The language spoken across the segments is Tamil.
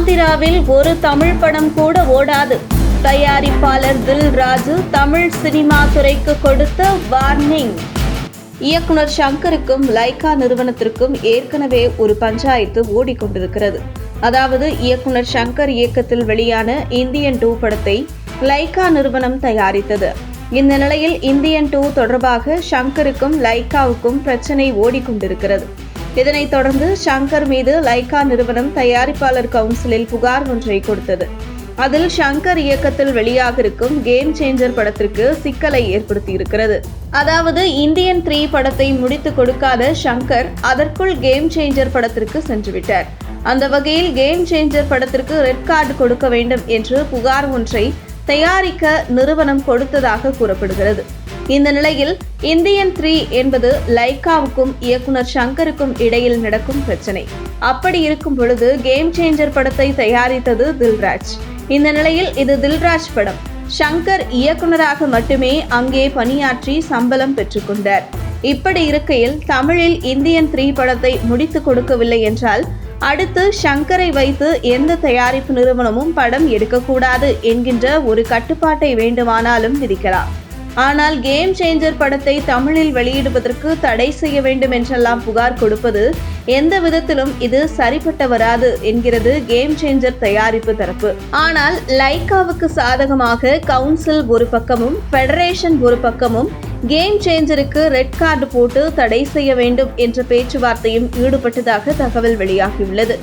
ஆந்திராவில் ஒரு தமிழ் படம் கூட ஓடாது. தயாரிப்பாளர் தில்ராஜு தமிழ் சினிமா துறைக்கு கொடுத்த வார்னிங். இயக்குனர் ஷங்கருக்கும் லைகா நிறுவனத்திற்கும் ஏற்கனவே ஒரு பஞ்சாயத்து ஓடிக்கொண்டிருக்கிறது. அதாவது இயக்குனர் ஷங்கர் இயக்கத்தில் வெளியான இந்தியன் 2 படத்தை லைகா நிறுவனம் தயாரித்தது. இந்த நிலையில் இந்தியன் 2 தொடர்பாக ஷங்கருக்கும் லைகாவுக்கும் பிரச்சனை ஓடிக்கொண்டிருக்கிறது. இதனைத் தொடர்ந்து ஷங்கர் மீது லைகா நிறுவனம் தயாரிப்பாளர் கவுன்சிலில் புகார் ஒன்றை கொடுத்தது. அதில் ஷங்கர் இயக்கத்தில் வெளியாக இருக்கும் கேம் சேஞ்சர் படத்திற்கு சிக்கலை ஏற்படுத்தியிருக்கிறது. அதாவது இந்தியன் 3 படத்தை முடித்து கொடுக்காத ஷங்கர் அதற்குள் கேம் சேஞ்சர் படத்திற்கு சென்றுவிட்டார். அந்த வகையில் கேம் சேஞ்சர் படத்திற்கு ரெட் கார்டு கொடுக்க வேண்டும் என்று புகார் ஒன்றை தயாரிக்க நிறுவனம் கொடுத்ததாக கூறப்படுகிறது. இந்த நிலையில் இந்தியன் 3 என்பது லைகாவுக்கும் இயக்குனர் ஷங்கருக்கும் இடையில் நடக்கும் பிரச்சனை. அப்படி இருக்கும் பொழுது கேம் சேஞ்சர் படத்தை தயாரித்தது தில்ராஜ். இந்த நிலையில் இது தில்ராஜ் படம். ஷங்கர் இயக்குனராக மட்டுமே அங்கே பணியாற்றி சம்பளம் பெற்றுக்கொண்டார். இப்படி இருக்கையில் தமிழில் இந்தியன் 3 படத்தை முடித்து கொடுக்கவில்லை என்றால் அடுத்து ஷங்கரை வைத்து எந்த தயாரிப்பு நிறுவனமும் படம் எடுக்கக்கூடாது என்கின்ற ஒரு கட்டுப்பாட்டை வேண்டுமானாலும் விதிக்கலாம். ஆனால் கேம் சேஞ்சர் படத்தை தமிழில் வெளியிடுவதற்கு தடை செய்ய வேண்டும் என்றெல்லாம் புகார் கொடுப்பது எந்த விதத்திலும் இது சரிப்பட்டு வராது என்கிறது கேம் சேஞ்சர் தயாரிப்பு தரப்பு. ஆனால் லைகாவுக்கு சாதகமாக கவுன்சில் ஒரு பக்கமும் ஃபெடரேஷன் ஒரு பக்கமும் கேம் சேஞ்சருக்கு ரெட் கார்டு போட்டு தடை செய்ய வேண்டும் என்ற பேச்சுவார்த்தையும் ஈடுபட்டதாக தகவல் வெளியாகியுள்ளது.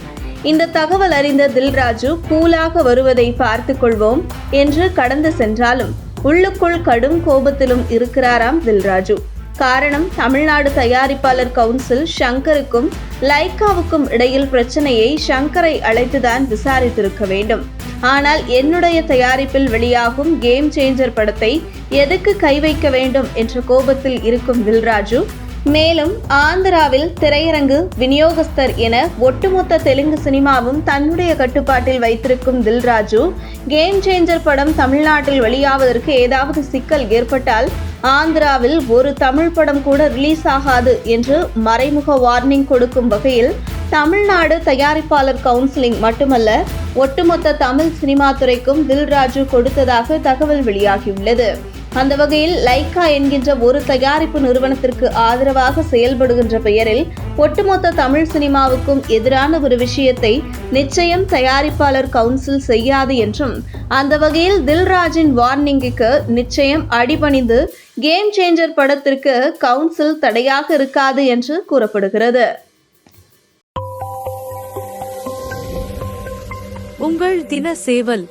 இந்த தகவல் அறிந்த தில்ராஜு கூலாக வருவதை பார்த்துக் கொள்வோம் என்று கடந்து சென்றாலும் உள்ளுக்குள் கடும் கோபத்திலும் இருக்கிறாராம் தில்ராஜு. காரணம், தமிழ்நாடு தயாரிப்பாளர் கவுன்சில் ஷங்கருக்கும் லைகாவுக்கும் இடையில் பிரச்சனையை ஷங்கரை அழைத்துதான் விசாரித்திருக்க வேண்டும். ஆனால் என்னுடைய தயாரிப்பில் வெளியாகும் கேம் சேஞ்சர் படத்தை எதுக்கு கை வைக்க வேண்டும் என்ற கோபத்தில் இருக்கும் தில்ராஜு, மேலும் ஆந்திராவில் திரையரங்கு விநியோகஸ்தர் என ஒட்டுமொத்த தெலுங்கு சினிமாவும் தன்னுடைய கட்டுப்பாட்டில் வைத்திருக்கும் தில்ராஜு, கேம் சேஞ்சர் படம் தமிழ்நாட்டில் வெளியாவதற்கு ஏதாவது சிக்கல் ஏற்பட்டால் ஆந்திராவில் ஒரு தமிழ் படம் கூட ரிலீஸ் ஆகாது என்று மறைமுக வார்னிங் கொடுக்கும் வகையில் தமிழ்நாடு தயாரிப்பாளர் கவுன்சிலிங் மட்டுமல்ல ஒட்டுமொத்த தமிழ் சினிமா துறைக்கும் தில்ராஜு கொடுத்ததாக தகவல் வெளியாகியுள்ளது. அந்த வகையில் லைகா என்கின்ற ஒரு தயாரிப்பு நிறுவனத்திற்கு ஆதரவாக செயல்படுகின்ற பெயரில் ஒட்டுமொத்த தமிழ் சினிமாவுக்கும் எதிரான ஒரு விஷயத்தை நிச்சயம் தயாரிப்பாளர் கவுன்சில் செய்யாது என்றும், அந்த வகையில் தில்ராஜின் வார்னிங்குக்கு நிச்சயம் அடிபணிந்து கேம் சேஞ்சர் படத்திற்கு கவுன்சில் தடையாக இருக்காது என்று கூறப்படுகிறது. உங்கள் தின சேவல்